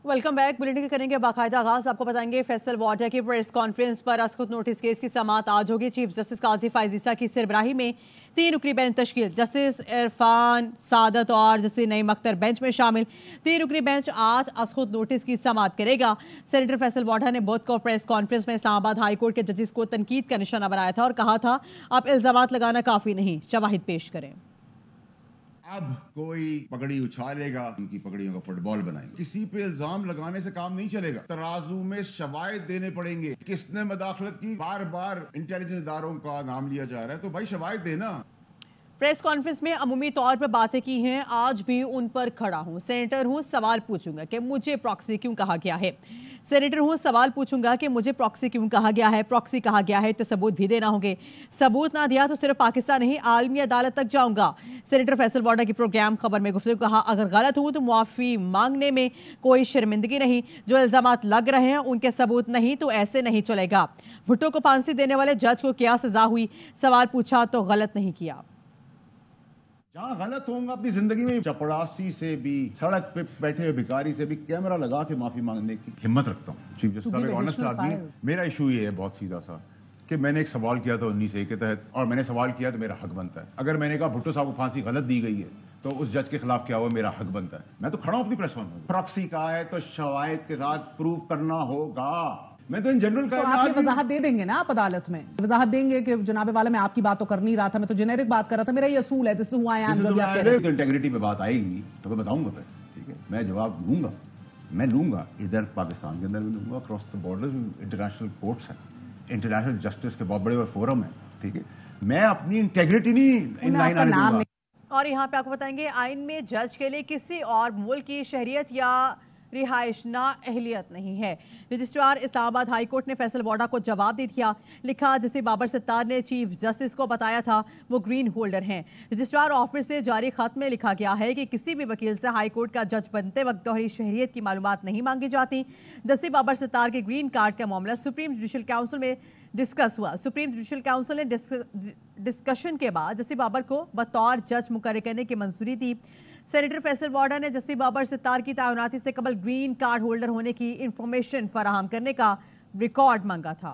Welcome back. Bulletin के करेंगे बाकायदा आगाज। आपको बताएंगे फैसल वार्डा की प्रेस कॉन्फ्रेंस पर अस्खुद नोटिस केस की समाअत आज होगी। चीफ जस्टिस काजी फाइजीसा की सरबराही में 3 रुकनी बेंच तश्कील। जस्टिस इरफान सादत और जस्टिस नईम अख्तर बेंच में शामिल। 3 रुकनी बेंच आज अस्खुद नोटिस की समाअत करेगा। सेनेटर फैसल वार्डा ने बुध को प्रेस कॉन्फ्रेंस में इस्लामाबाद हाई कोर्ट के जजेस को तनकीद का निशाना बनाया था और कहा था अब इल्जामात लगाना काफी नहीं, शवाहिद पेश करें। अब कोई पगड़ी उछालेगा, उनकी पगड़ियों का फुटबॉल बनाएंगे। किसी पे इल्जाम लगाने से काम नहीं चलेगा, तराजू में शवाहिद देने पड़ेंगे। किसने मदाखलत की, बार बार इंटेलिजेंस इदारों का नाम लिया जा रहा है, तो भाई शवाहिद देना। प्रेस कॉन्फ्रेंस में अमूमी तौर पर बातें की हैं, आज भी उन पर खड़ा हूं। सेनेटर हूं, सवाल पूछूंगा कि मुझे प्रॉक्सी क्यों कहा गया है। सेनेटर हूं, सवाल पूछूंगा कि मुझे प्रॉक्सी क्यों कहा गया है। प्रॉक्सी कहा गया है तो सबूत भी देना होंगे। सबूत ना दिया तो सिर्फ पाकिस्तान नहीं आलमी अदालत तक जाऊंगा। सेनेटर फैसल वार्डा की प्रोग्राम खबर में गुफ्तगू कहा, अगर गलत हूं तो मुआफी मांगने में कोई शर्मिंदगी नहीं। जो इल्जामात लग रहे हैं उनके सबूत नहीं तो ऐसे नहीं चलेगा। भुट्टो को फांसी देने वाले जज को क्या सजा हुई, सवाल पूछा तो गलत नहीं किया। जहाँ गलत होगा अपनी जिंदगी में, चपड़ासी से भी, सड़क पे बैठे हुए भिखारी से भी कैमरा लगा के माफी मांगने की हिम्मत रखता हूँ। चीफ जस्टिस साहब एक ऑनेस्ट आदमी है। मेरा इशू ये है बहुत सीधा सा कि मैंने एक सवाल किया था 19A के तहत और मैंने सवाल किया तो मेरा हक बनता है। अगर मैंने कहा भुट्टो साहब को फांसी गलत दी गई है तो उस जज के खिलाफ क्या हुआ, मेरा हक बनता है। मैं तो खड़ा हूँ अपनी प्रेस कॉन्फ्रेंस। प्रॉक्सी कहा है तो शवाहिद के साथ प्रूव करना होगा। मैं तो इन जनरल तो आप ये वजाहत दे देंगे ना आप अदालत में, वजाहत देंगे कि जनाबे वाला मैं आपकी बात तो कर नहीं रहा था, मैं तो जेनेरिक बात कर रहा था, मेरा ये असूल है। This is who I am. जब आप कह रहे हैं तो इंटेग्रिटी पे बात आएगी तो मैं बताऊंगा फिर, ठीक है, मैं जवाब दूंगा। मैं लूंगा इधर पाकिस्तान के अंदर भी लूंगा, cross the border international courts हैं, इंटरनेशनल जस्टिस के बहुत बड़े फोरम है, ठीक है। मैं अपनी इंटेग्रिटी नहीं इन लाइन आने दूंगा। और यहाँ पे आपको बताएंगे आइन में जज के लिए किसी और मुल्क की शहरियत या रिहाइश ना अहलियत नहीं है। रजिस्ट्रार इस्लामाबाद हाई कोर्ट ने फैसल वार्डा को जवाब दे दिया। लिखा, जैसे बाबर सत्तार ने चीफ जस्टिस को बताया था वो ग्रीन होल्डर हैं। रजिस्ट्रार ऑफिस से जारी खत में लिखा गया है कि किसी भी वकील से हाई कोर्ट का जज बनते वक्त दोहरी शहरियत की मालूमात नहीं मांगी जाती। जस्टिस बाबर सत्तार के ग्रीन कार्ड का मामला सुप्रीम जुडिशल काउंसिल में डिस्कस हुआ। सुप्रीम जुडिशल काउंसिल ने डिस्कशन के बाद जस्टिस बाबर को बतौर जज मुकर्रर करने की मंजूरी दी। सेनेटर फैसल वार्डा ने जस्टिस बाबर सत्तार की तैनाती से कबल ग्रीन कार्ड होल्डर होने की इंफॉर्मेशन फराहम करने का रिकॉर्ड मांगा था।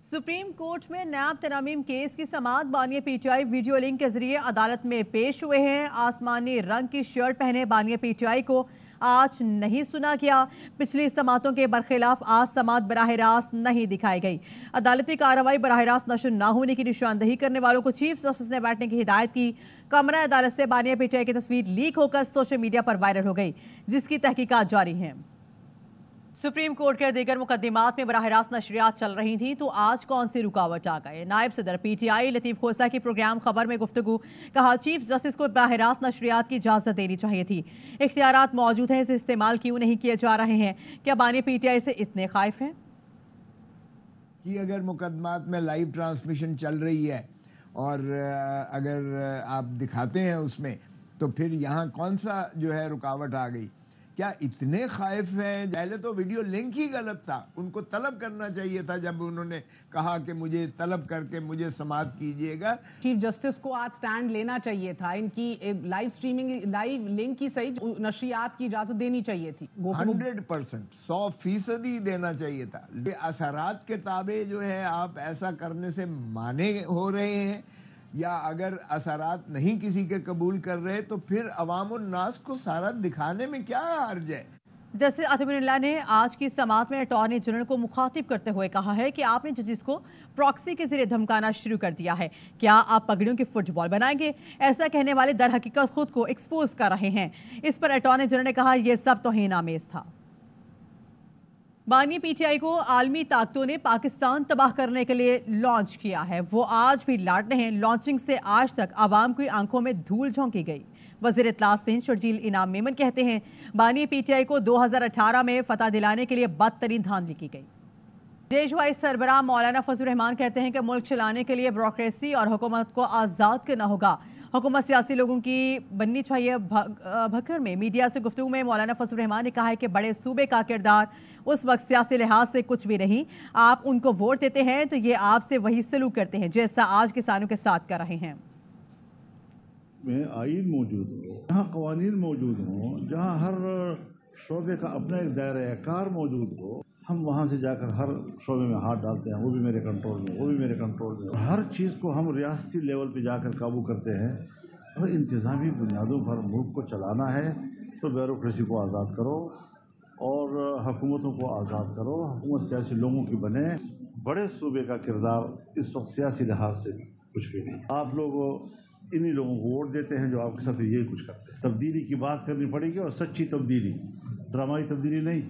सुप्रीम कोर्ट में नायब तरामीम केस की समाअत बानिया पीटीआई वीडियो लिंक के जरिए अदालत में पेश हुए हैं। आसमानी रंग की शर्ट पहने बानिया पीटीआई को आज नहीं सुना गया। पिछली समातों के बरखिलाफ आज समात बराह रास्त नहीं दिखाई गई। अदालती कार्रवाई बराह रास्त नशर न होने की निशानदही करने वालों को चीफ जस्टिस ने बैठने की हिदायत की। कमरा अदालत से बानिया पीटीआई की तस्वीर लीक होकर सोशल मीडिया पर वायरल हो गई, जिसकी तहकीकात जारी है। सुप्रीम कोर्ट के दीगर मुकदमात में बराह रास्त नशरियात चल रही थी तो आज कौन सी रुकावट आ गए। नायब सदर पीटीआई लतीफ खोसा की प्रोग्राम खबर में गुफ्तगू। कहा, चीफ जस्टिस को बराह रास्त नशरियात की इजाजत देनी चाहिए थी। इख्तियारात मौजूद हैं, इसे इस्तेमाल क्यों नहीं किए जा रहे हैं। क्या बानिया पीटीआई से इतने खाइफ हैं कि अगर मुकदमात में लाइव ट्रांसमिशन चल रही है और अगर आप दिखाते हैं उसमें, तो फिर यहाँ कौन सा जो है रुकावट आ गई। क्या इतने खाइफ हैं? पहले तो वीडियो लिंक ही गलत था, उनको तलब करना चाहिए था। जब उन्होंने कहा कि मुझे तलब करके मुझे समाअत कीजिएगा, चीफ जस्टिस को आज स्टैंड लेना चाहिए था। इनकी लाइव स्ट्रीमिंग, लाइव लिंक की सही नशरियात की इजाजत देनी चाहिए थी। 100%, 100% देना चाहिए था। असरात के ताबे जो है आप ऐसा करने से माने हो रहे हैं, या अगर असरात नहीं किसी के कबूल कर रहे तो फिर अवाम उन नास को सारा दिखाने में क्या हर्ज है। जस्टिस अतमीरुल्लाह ने आज की समाअत में अटॉर्नी जनरल को मुखातिब करते हुए कहा है कि आपने जजिस को प्रॉक्सी के जरिए धमकाना शुरू कर दिया है। क्या आप पगड़ियों की फुटबॉल बनाएंगे? ऐसा कहने वाले दर हकीकत खुद को एक्सपोज कर रहे हैं। इस पर अटॉर्नी जनरल ने कहा, यह सब तौहीन आमेज था। बानिया पीटीआई को आलमी ताकतों ने पाकिस्तान तबाह करने के लिए लॉन्च किया है। वो आज भी लाड रहे हैं। लॉन्चिंग से आज तक आवाम की आंखों में धूल झोंकी गई। वज़ीर इत्तलात सिंध शर्जील इनाम मेमन कहते हैं, बानिया पीटीआई को 2018 में फतह दिलाने के लिए बदतरीन धांधली की गई। देश वाइस सरबराह मौलाना फजल रहमान कहते हैं कि मुल्क चलाने के लिए ब्यूरोक्रेसी और हुकूमत को आज़ाद करना होगा। हुकूमत सियासी लोगों की बननी चाहिए। भक्कर में मीडिया से गुफ्तगू में मौलाना फजल रहमान ने कहा है कि बड़े सूबे का किरदार उस वक्त सियासी लिहाज से कुछ भी नहीं। आप उनको वोट देते हैं तो ये आपसे वही सलूक करते हैं जैसा आज किसानों के साथ कर रहे हैं। में आइन मौजूद हो, जहाँ कवानीन मौजूद हो, जहाँ हर शोबे का अपना एक दायरा कार मौजूद हो, हम वहाँ से जाकर हर शोबे में हाथ डालते हैं, वो भी मेरे कंट्रोल में, वो भी मेरे कंट्रोल में। हर चीज़ को हम रियासती लेवल पे जाकर काबू करते हैं। अगर इंतज़ामी बुनियादों पर मुल्क को चलाना है तो ब्यूरोक्रेसी को आज़ाद करो और हुकूमतों को आज़ाद करो। हुकूमत सियासी लोगों की बने। बड़े सूबे का किरदार इस वक्त सियासी लिहाज से कुछ भी नहीं। आप लोग इन्हीं लोगों को वोट देते हैं जो आपके साथ यही कुछ करते हैं। तब्दीली की बात करनी पड़ेगी और सच्ची तब्दीली, ड्रामाई तब्दीली नहीं।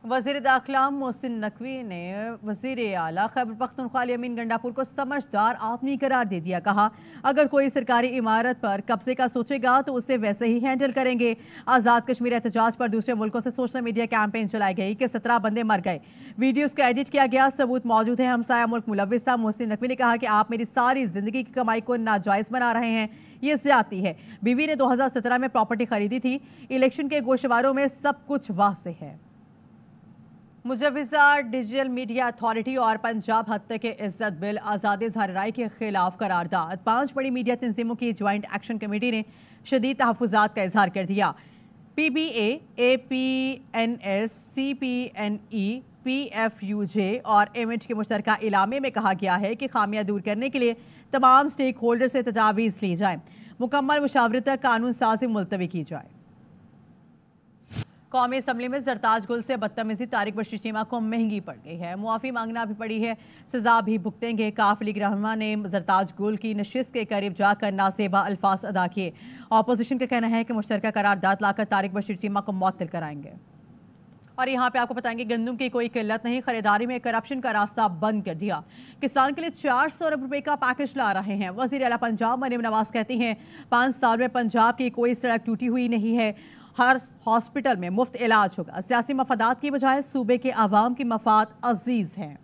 वज़ीर दाखिला मोहसिन नकवी ने वज़ीर आला खैबर पख्तूनख्वा अमीन गंडापुर को समझदार आदमी करार दे दिया। कहा अगर कोई सरकारी इमारत पर कब्जे का सोचेगा तो उसे वैसे ही हैंडल करेंगे। आज़ाद कश्मीर एहतजाज पर दूसरे मुल्कों से सोशल मीडिया कैंपेन चलाई गई कि 17 बंदे मर गए, वीडियोस को एडिट किया गया, सबूत मौजूद है, हमसाया मुल्क मुलविस था। मोहसिन नकवी ने कहा कि आप मेरी सारी जिंदगी की कमाई को नाजायज़ बना रहे हैं, ये ज्यादती है। बीवी ने 2017 में प्रॉपर्टी खरीदी थी। इलेक्शन के गोशवारों में सब कुछ वाज़ेह है। मुजव्विज़ा डिजिटल मीडिया अथॉरिटी और पंजाब हत्या के इज्जत बिल आज़ाद इज़हार राय के खिलाफ करारदाद। 5 बड़ी मीडिया तंजीमों की ज्वाइंट एक्शन कमेटी ने शदीद तहफ़्फ़ुज़ात का इजहार कर दिया। PBA, APNS, CPNE, PFUJ और इमेज के मुश्तरका इलामे में कहा गया है कि खामियां दूर करने के लिए तमाम स्टेक होल्डर से तजावीज़ ली जाए, मुकम्मल मुशावरत तक कानून साज़ी मुलतवी की जाए। कौमी असम्बली में जरताज गुल से बदतमीजी तारिक बशीर चीमा को महंगी पड़ गई है। मुआफ़ी मांगना भी पड़ी है, सजा भी भुगतेंगे। काफ लीग रहनुमा ने जरताज गुल की नशिस्त के करीब जाकर नासेबा अल्फाज अदा किए। अपोजिशन का कहना है कि मुश्तरका करारदाद लाकर तारिक बशीर चीमा को मुअत्तल कराएंगे। और यहाँ पे आपको बताएंगे गंदम की कोई किल्लत नहीं, खरीदारी में करप्शन का रास्ता बंद कर दिया। किसान के लिए 400 अरब रुपए का पैकेज ला रहे हैं। वज़ीर आला पंजाब मरीम नवाज कहती हैं 5 साल में पंजाब की कोई सड़क टूटी हुई नहीं है, हर हॉस्पिटल में मुफ्त इलाज होगा। सियासी मफादात की बजाय सूबे के आवाम की मफाद अजीज हैं।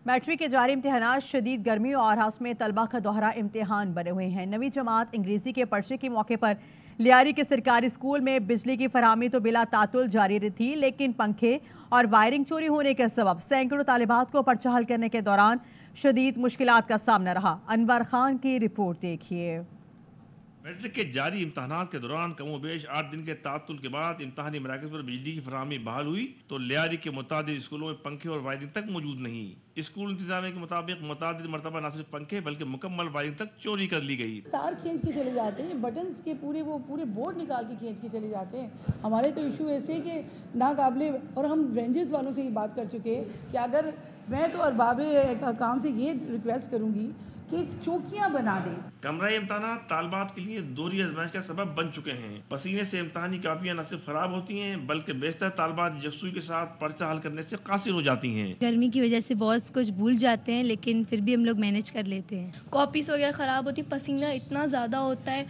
मैट्रिक के जारी इम्तिहानात शदीद गर्मी और हाउस में तलबा का दोहरा इम्तिहान बने हुए हैं। नवी जमात अंग्रेजी के पर्चे के मौके पर लियारी के सरकारी स्कूल में बिजली की फराहमी तो बिला तातुल जारी थी, लेकिन पंखे और वायरिंग चोरी होने के सबब सैकड़ों तालिबात को पर्चा हल करने के दौरान शदीद मुश्किलात का सामना रहा। अनवर खान की रिपोर्ट देखिए। मैट्रिक के जारी इम्तहानात के दौरान कमोबेश 8 दिन के तातुल के बाद इम्तहानी मराकज़ पर बिजली की फराहमी बहाल हुई तो लियारी के मुतादिद स्कूलों में पंखे और वायरिंग तक मौजूद नहीं। स्कूल इंतजामिया के मुताबिक मुतादिद मरतबा न सिर्फ पंखे बल्कि मुकम्मल वायरिंग तक चोरी कर ली गई। तार खींच के चले जाते हैं, बटन्स के पूरे बोर्ड निकाल के खींच के चले जाते हैं। हमारे तो इशू ऐसे कि नाकाबिले, और हम रेंजर्स वालों से ये बात कर चुके हैं कि अगर मैं तो अरबाबे काम से ये रिक्वेस्ट करूँगी कि चौकियां बना दें। कमरा इम्तहानात तालबात के लिए दोहरी आजमाइश का सबब बन चुके हैं। पसीने से इम्तहानी कापियां न सिर्फ खराब होती हैं बल्कि बेशतर तालबात यकसुई के साथ पर्चा हल करने से कासिर हो जाती हैं। गर्मी की वजह से बहुत कुछ भूल जाते हैं, लेकिन फिर भी हम लोग मैनेज कर लेते हैं। कॉपीज़ वगैरह ख़राब होती, पसीना इतना ज़्यादा होता है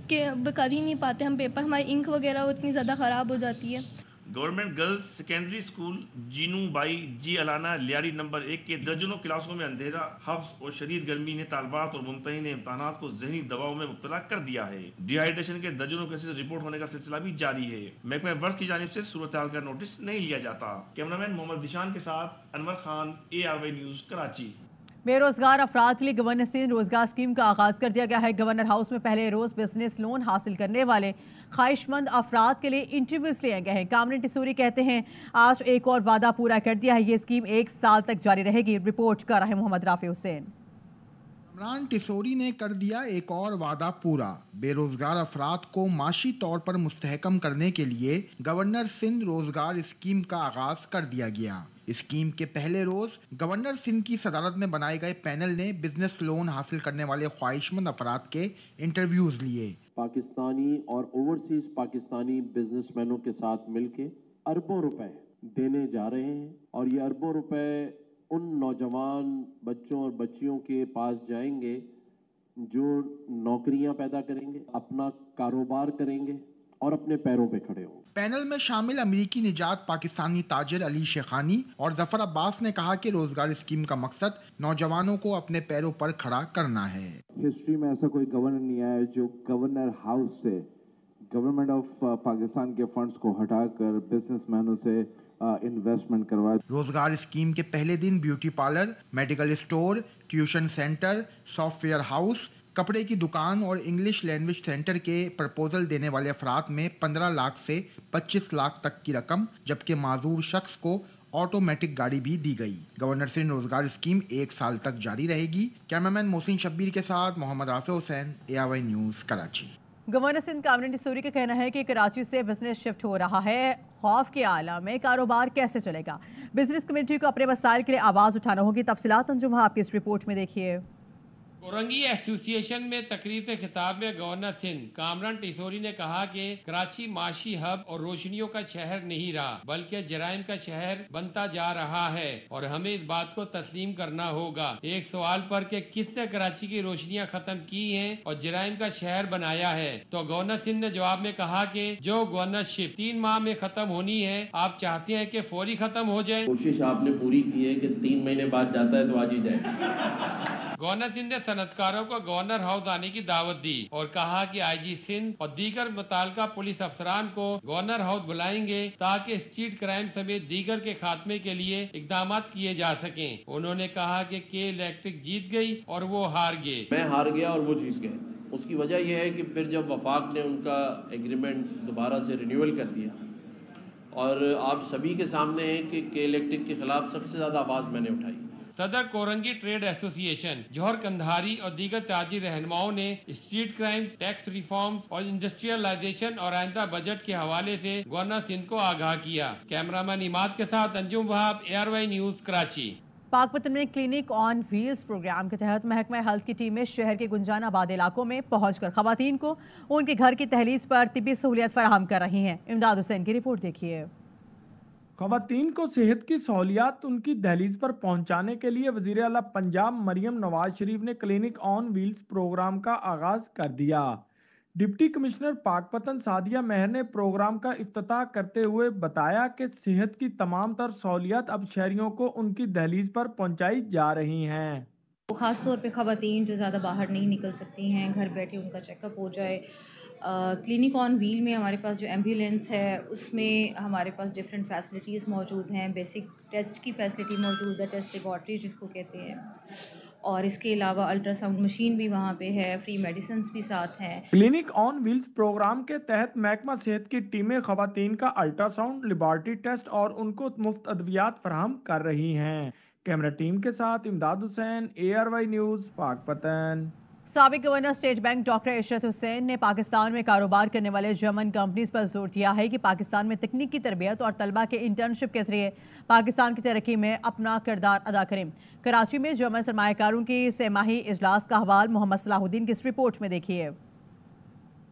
कि अब कर ही नहीं पाते हम पेपर, हमारी इंक वगैरह इतनी ज़्यादा ख़राब हो जाती है। Government girls secondary school Jeenu Bai ji Allana Lyari number 1 के दर्जनों क्लासों में अंधेरा, हफ्स और शदीद गर्मी ने तालबात और मुम्तहिन इम्तहानात को जहनी दबाव में मुब्तला कर दिया है। डिहाइड्रेशन के दर्जनों केसेस रिपोर्ट होने का सिलसिला भी जारी है। महकमा वर्क की जानिब से सूरत हाल का नोटिस नहीं लिया जाता। कैमरामैन मोहम्मद दिशान के साथ अनवर खान, ARY न्यूज़, कराची। बेरोजगार अफराद के लिए गवर्नर सिंध रोजगार स्कीम का आगाज कर दिया गया है। गवर्नर हाउस में पहले रोज बिजनेस लोन हासिल करने वाले ख्वाहिशमंद अफराद के लिए इंटरव्यूज लिए गए हैं। कामरान टिसूरी कहते हैं आज एक और वादा पूरा कर दिया है, ये स्कीम 1 साल तक जारी रहेगी। रिपोर्ट कर रहे मोहम्मद राफी हुसैन। कामरान टिसूरी ने कर दिया एक और वादा पूरा। बेरोजगार अफराद को माशी तौर पर मुस्तहकम करने के लिए गवर्नर सिंध रोजगार स्कीम का आगाज कर दिया गया। स्कीम के पहले रोज गवर्नर सिंध की सदारत में बनाए गए पैनल ने बिजनेस लोन हासिल करने वाले ख्वाहिशमंद अफराद के इंटरव्यूज लिए। पाकिस्तानी और ओवरसीज पाकिस्तानी बिजनेसमैनों के साथ मिलके अरबों रुपए देने जा रहे हैं और ये अरबों रुपए उन नौजवान बच्चों और बच्चियों के पास जाएंगे जो नौकरियां पैदा करेंगे, अपना कारोबार करेंगे اور اپنے پیروں پہ کھڑے ہوں۔ پینل میں شامل امریکی نژاد پاکستانی تاجر علی شیخانی اور ظفر عباس نے کہا کہ روزگار اسکیم کا مقصد نوجوانوں کو اپنے پیروں پر کھڑا کرنا ہے۔ ہسٹری میں ایسا کوئی گورنر نہیں آیا جو گورنر ہاؤس سے گورنمنٹ آف پاکستان کے فنڈز کو ہٹا کر بزنس مینوں سے انویسٹمنٹ کروائے۔ روزگار اسکیم کے پہلے دن beauty parlour, medical store, tuition centre, software house, کپڑے کی دکان اور انگلش لینگویج سینٹر کے پرپوزل دینے والے افراد میں 15 لاکھ سے 25 لاکھ تک کی رقم، جبکہ معذور شخص کو آٹومیٹک گاڑی بھی دی گئی۔ گورنر سندھ روزگار اسکیم 1 سال تک جاری رہے گی۔ کیمرامین محسن شبیر کے ساتھ محمد رافع حسین، ARY news, Karachi. Governor Sindh Kamran Tessori کا کہنا ہے کہ کراچی سے بزنس شفٹ ہو رہا ہے، خوف کے عالم میں کاروبار کیسے چلے گا؟ بزنس کمیونٹی کو اپنے مسائل کے لیے آواز اٹھانا ہوگی۔ تفصیلات انجم آپ کی اس رپورٹ میں دیکھیے۔ کورنگی ایسوسی ایشن میں تقریر سے خطاب میں گورنر سندھ کامران ٹیسوری نے کہا کہ کراچی معاشی ہب اور روشنیوں کا شہر نہیں رہا بلکہ جرائم کا شہر بنتا جا رہا ہے اور ہمیں اس بات کو تسلیم کرنا ہوگا۔ ایک سوال پر کہ کس نے کراچی کی روشنیاں ختم کی ہیں اور جرائم کا شہر بنایا ہے، تو گورنر سندھ نے جواب میں کہا کہ جو گورنرشپ 3 ماہ میں ختم ہونی ہے، آپ چاہتے ہیں کہ فوری ختم ہو جائے۔ کوشش آپ نے پوری کی ہے کہ 3 مہینے بعد جاتا ہے تو آج ہی جائے۔ گورنر سندھ نے صنعتکاروں کو گورنر ہاؤس آنے کی دعوت دی اور کہا کہ IG سندھ اور دیگر متعلقہ پولیس افسران کو گورنر ہاؤس بلائیں گے تاکہ اسٹریٹ کرائم سمیت دیگر کے خاتمے کے لیے اقدامات کیے جا سکیں۔ انہوں نے کہا کہ الیکٹرک جیت گئی اور وہ ہار گئے۔ میں ہار گیا اور وہ جیت گئے۔ اس کی وجہ یہ ہے کہ پھر جب وفاق نے ان کا ایگریمنٹ دوبارہ سے رینیول کر دیا اور آپ سبھی کے سامنے ہے کہ الیکٹرک کے خلاف سب سے زیادہ آواز میں نے اٹھائی۔ صدر کورنگی ٹریڈ ایسوسی ایشن جوہر کندھاری اور دیگر تاجر رہنماؤں نے اسٹریٹ کرائم، ٹیکس ریفارمز اور انڈسٹریلائزیشن اور آئندہ بجٹ کے حوالے سے گورنر سندھ کو آگاہ کیا۔ کیمرامین عماد کے ساتھ انجم وہاب، ARY نیوز، کراچی۔ پاک پتن میں کلینک آن ویلز پروگرام کے تحت محکمہ ہیلتھ کی ٹیمیں شہر کے گنجان آباد علاقوں میں پہنچ کر خواتین کو ان کے گھر کی دہلیز پر طبی سہولیات فراہم کر رہی ہیں۔ امداد حسین کی رپورٹ دیکھیے۔ خواتین کو صحت کی سہولیات ان کی دہلیز پر پہنچانے کے لیے وزیر اعلیٰ پنجاب مریم نواز شریف نے کلینک آن ویلز پروگرام کا آغاز کر دیا۔ ڈپٹی کمشنر پاک پتن سعدیہ مہر نے پروگرام کا افتتاح کرتے ہوئے بتایا کہ صحت کی تمام تر سہولیات اب شہریوں کو ان کی دہلیز پر پہنچائی جا رہی ہیں۔ خاص طور پہ خواتین جو زیادہ باہر نہیں نکل سکتی ہیں، گھر بیٹھے ان کا چیک اپ ہو جائے۔ کلینک آن ویل میں ہمارے پاس جو ایمبولینس ہے اس میں ہمارے پاس ڈفرینٹ فیسلٹیز موجود ہیں۔ بیسک ٹیسٹ کی فیسلٹی موجود ہے، ٹیسٹ لیبارٹری جس کو کہتے ہیں، اور اس کے علاوہ الٹرا ساؤنڈ مشین بھی وہاں پہ ہے، فری میڈیسنز بھی ساتھ ہیں۔ کلینک آن ویلز پروگرام کے تحت محکمہ صحت کی ٹیمیں خواتین کا الٹرا ساؤنڈ، لیبارٹری ٹیسٹ اور ان کو مفت ادویات فراہم کر رہی ہیں۔ کیمرہ ٹیم کے ساتھ امداد حسین، ARY نیوز، پاک پتن۔ سابق گورنر اسٹیٹ بینک ڈاکٹر عشرت حسین نے پاکستان میں کاروبار کرنے والے جرمن کمپنیز پر زور دیا ہے کہ پاکستان میں تکنیکی تربیت اور طلبہ کے انٹرنشپ کے ذریعے پاکستان کی ترقی میں اپنا کردار ادا کریں۔ کراچی میں جرمن سرمایہ کاروں کی سہ ماہی اجلاس کا حوال محمد صلاح الدین کی اس رپورٹ میں دیکھیے۔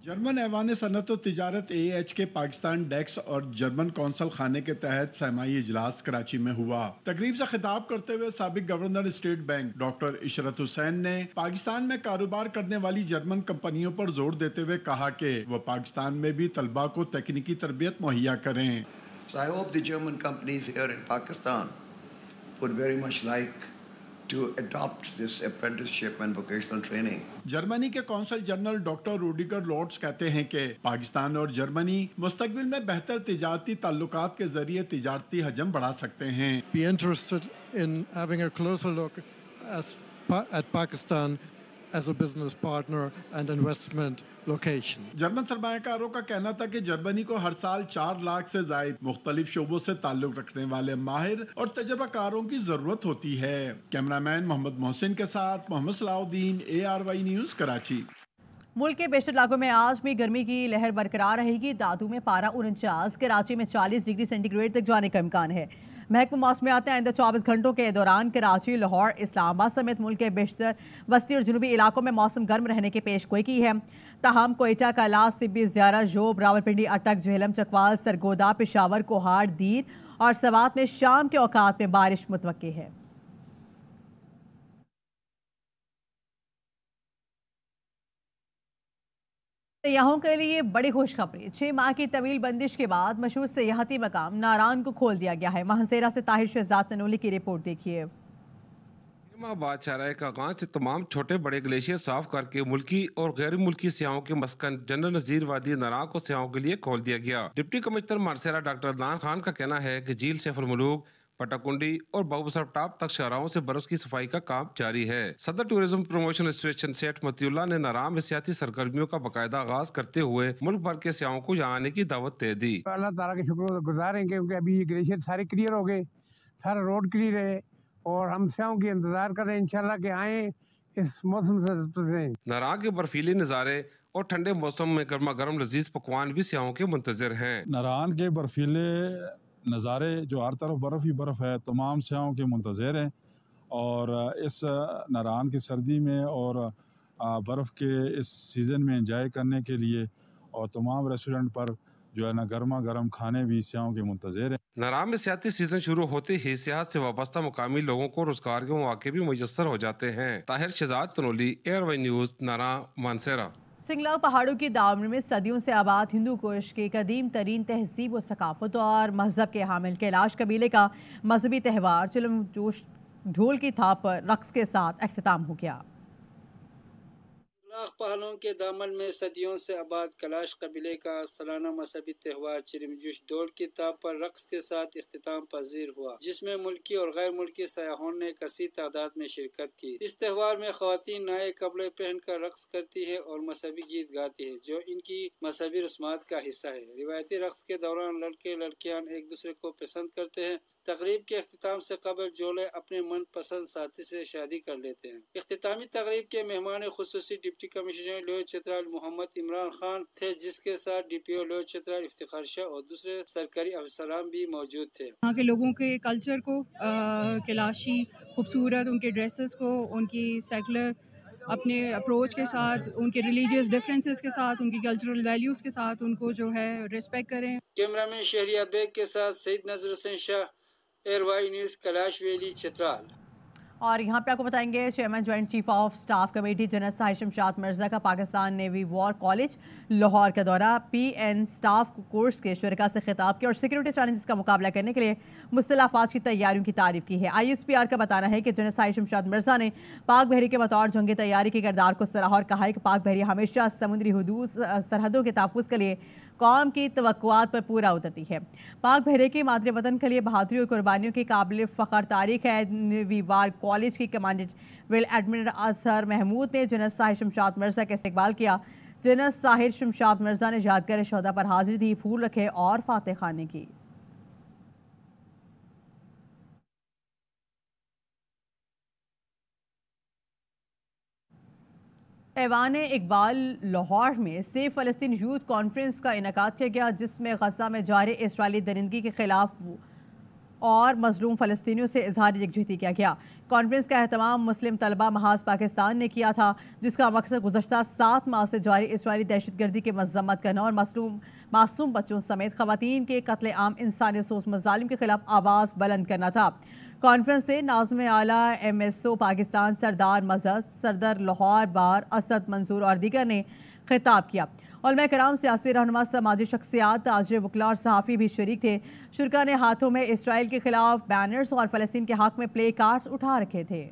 جرمن ایوان صنعت و تجارت AH کے پاکستان ڈیکس اور جرمن کونسل خانے کے تحت سرمائی اجلاس کراچی میں ہوا۔ تقریب سے خطاب کرتے ہوئے سابق گورنر اسٹیٹ بینک ڈاکٹر عشرت حسین نے پاکستان میں کاروبار کرنے والی جرمن کمپنیوں پر زور دیتے ہوئے کہا کہ وہ پاکستان میں بھی طلباء کو تکنیکی تربیت مہیا کریں۔ So I hope the German companies here in Pakistan would very much like to adopt this apprenticeship and vocational training. Germany کے council general doctor Rudiger lords کہتے ہیں کہ پاکستان اور جرمنی مستقبل میں بہتر تجارتی تعلقات کے ذریعے تجارتی حجم بڑھا سکتے ہیں۔ Be interested in having a closer look at Pakistan as a business partner and investment location. German سرمایہ کاروں کا کہنا تھا کہ جرمنی کو ہر سال 4 لاکھ سے زائد مختلف شعبوں سے تعلق رکھنے والے ماہر اور تجربہ کاروں کی ضرورت ہوتی ہے۔ کیمرامین محمد محسن کے ساتھ محمد صلاح الدین، ARY نیوز، کراچی۔ ملک کے بیشتر علاقوں میں آج بھی گرمی کی لہر برقرار رہے گی۔ دادو میں پارہ 49، کراچی میں 40 ڈگری سینٹی گریڈ تک جانے کا امکان ہے۔ محکمہ موسمیات نے آئندہ 24 گھنٹوں کے دوران کراچی، لاہور، اسلام آباد سمیت ملک کے بیشتر وسطی اور جنوبی علاقوں میں موسم گرم رہنے کی پیش گوئی کی ہے۔ تاہم کوئٹہ، کلاس، طبی، زیارہ، جوب، راولپنڈی، اٹک، جہلم، چکوال، سرگودا، پشاور، کوہاڑ، دیر اور سوات میں شام کے اوقات میں بارش متوقع ہے۔ سیاحوں کے لیے بڑی خوشخبری، 6 ماہ کی طویل بندش کے بعد مشہور سیاحتی مقام ناران کو کھول دیا گیا ہے۔ ماہنسیرا سے طاہر شہزاد ننولی کی رپورٹ دیکھیے۔ بعد شاہراہ کا گانچ تمام چھوٹے بڑے گلیشیئر صاف کر کے ملکی اور غیر ملکی سیاحوں کے مسکن جنرل نذیر وادی ناران کو سیاحوں کے لیے کھول دیا گیا۔ Deputy commissioner Mansehra doctor Adnan Khan کا کہنا ہے کہ جھیل سیف الملوک، پٹاکنڈی اور بابو ٹاپ تک شاہراہوں سے برف کی صفائی کا کام جاری ہے۔ صدر ٹورزم پروموشن ایسوسیشن سیٹھ متی اللہ نے ناران میں سیاحتی سرگرمیوں کا باقاعدہ آغاز کرتے ہوئے ملک بھر کے سیاحوں کو یہاں آنے کی دعوت دے دی۔ اللہ تعالیٰ کے شکر گزار ہیں کیونکہ ابھی یہ گلیشیئر سارے کلیئر ہو گئے، سارا روڈ کلیئر ہے اور ہم سیاحوں کی انتظار کر رہے ہیں انشاءاللہ کہ آئیں اس موسم سے۔ ناران کے برفیلے نظارے اور ٹھنڈے موسم میں گرما گرم لذیذ پکوان بھی سیاحوں کے منتظر ہیں۔ ناران کے برفیلے نظارے جو ہر طرف برف ہی برف ہے تمام سیاحوں کے منتظر ہیں، اور اس ناران کی سردی میں اور برف کے اس سیزن میں انجوائے کرنے کے لیے اور تمام ریسٹورنٹ پر جو ہے نا گرما گرم کھانے بھی سیاحوں کے منتظر ہیں۔ ناران میں سیاحتی سیزن شروع ہوتے ہی سیاحت سے وابستہ مقامی لوگوں کو روزگار کے مواقع بھی میسر ہو جاتے ہیں۔ Tahir Shahzad Tanoli, ARY news, Naran, Mansehra. Sangla پہاڑوں کی دامن میں صدیوں سے آباد ہندو کش کی قدیم ترین تہذیب و ثقافت اور مذہب کے حامل کیلاش قبیلے کا مذہبی تہوار چلم جوش ڈھول کی تھاپ پر رقص کے ساتھ اختتام ہو گیا۔ پہاڑوں کے دامن میں صدیوں سے آباد کیلاش قبیلے کا سالانہ مذہبی تہوار چرم جوش ڈھول کی تاپ پر رقص کے ساتھ اختتام پذیر ہوا، جس میں ملکی اور غیر ملکی سیاحوں نے کثیر تعداد میں شرکت کی۔ اس تہوار میں خواتین نئے کپڑے پہن کر رقص کرتی ہے اور مذہبی گیت گاتی ہے جو ان کی مذہبی رسومات کا حصہ ہے۔ روایتی رقص کے دوران لڑکے لڑکیاں ایک دوسرے کو پسند کرتے ہیں۔ تقریب کے اختتام سے قبل جوڑے اپنے من پسند ساتھی سے شادی کر لیتے ہیں۔ اختتامی تقریب کے مہمان خصوصی ڈپٹی کمشنر لوئر چترال محمد عمران خان تھے، جس کے ساتھ ڈی پی او لوئر چترال افتخار شاہ اور دوسرے سرکاری افسران بھی موجود تھے۔ یہاں کے لوگوں کے کلچر کو، کیلاشی خوبصورت ان کے ڈریسز کو، ان کی سیکولر اپنے اپروچ کے ساتھ، ان کے ریلیجیس ڈفرینسز کے ساتھ، ان کی کلچرل ویلیوز کے ساتھ ان کو جو ہے ریسپیکٹ کریں۔ کیمرہ مین شہریہ بیگ کے ساتھ Saeed Nazar Hussain Shah, ARY news, Kalash valley, Chitral. اور یہاں پہ آپ کو بتائیں گے chairman joint chief of staff committee general Sahir Shamshad Mirza کا Pakistan navy war college Lahore کا دورہ، پی این سٹاف کورس کے شرکاء سے خطاب کیا اور سیکیورٹی چیلنجز کا مقابلہ کرنے کے لیے مصطلح افواج کی تیاریوں کی تعریف کی ہے۔ آئی ایس پی آر کا بتانا ہے کہ جنرل ساحر شمشاد مرزا نے پاک بحری کے بطور جنگی تیاری کے کردار کو سراہا اور کہا ہے کہ پاک بحری ہمیشہ سمندری حدود سرحدوں کے تحفظ کے لیے قوم کی توقعات پر پورا اترتی ہے۔ پاک بحری کی مادر وطن کے لیے بہادری اور قربانیوں کی قابل فخر تاریخ ہے۔ نیوی وار کالج کی commandant vice admiral Azhar Mahmood نے جنرل ساحر شمشاد مرزا کا استقبال کیا۔ جنرل ساحر شمشاد مرزا نے یادگار شہداء پر حاضری دی، پھول رکھے اور فاتح خوانی کی۔ ایوان اقبال لاہور میں سیف فلسطین یوتھ کانفرنس کا انعقاد کیا گیا، جس میں غزہ میں جاری اسرائیلی درندگی کے خلاف اور مظلوم فلسطینیوں سے اظہار یکجہتی کیا گیا۔ کانفرنس کا اہتمام مسلم طلبہ محاذ پاکستان نے کیا تھا، جس کا مقصد گزشتہ 7 ماہ سے جاری اسرائیلی دہشت گردی کی مذمت کرنا اور معصوم بچوں سمیت خواتین کے قتل عام، انسانیت سوز مظالم کے خلاف آواز بلند کرنا تھا۔ کانفرنس سے ناظم اعلیٰ ایم ایس او پاکستان سردار مزز، صدر لاہور بار اسد منظور اور دیگر نے خطاب کیا۔ علماء کرام، سیاسی رہنما، سماجی شخصیات، تاجر، وکلاء اور صحافی بھی شریک تھے۔ شرکاء نے ہاتھوں میں اسرائیل کے خلاف بینرز اور فلسطین کے حق میں پلے کارڈز اٹھا رکھے تھے۔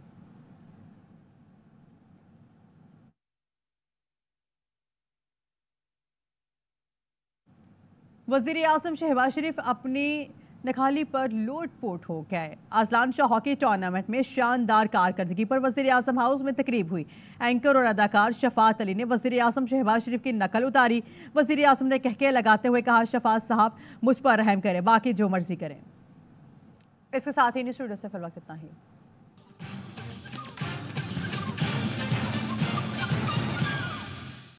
وزیر اعظم شہباز شریف اپنی نکھالی پر لوٹ پوٹ ہو گئے۔ ازلان شاہ ہاکی ٹورنامنٹ میں شاندار کارکردگی پر وزیر اعظم ہاؤس میں تقریب ہوئی۔ اینکر اور اداکار شفاعت علی نے وزیر اعظم شہباز شریف کی نقل اتاری۔ وزیر اعظم نے کہکے لگاتے ہوئے کہا، شفاعت صاحب مجھ پر رحم کریں، باقی جو مرضی کریں۔ اس کے ساتھ ہی اسٹوڈیو سے فی الوقت اتنا ہی۔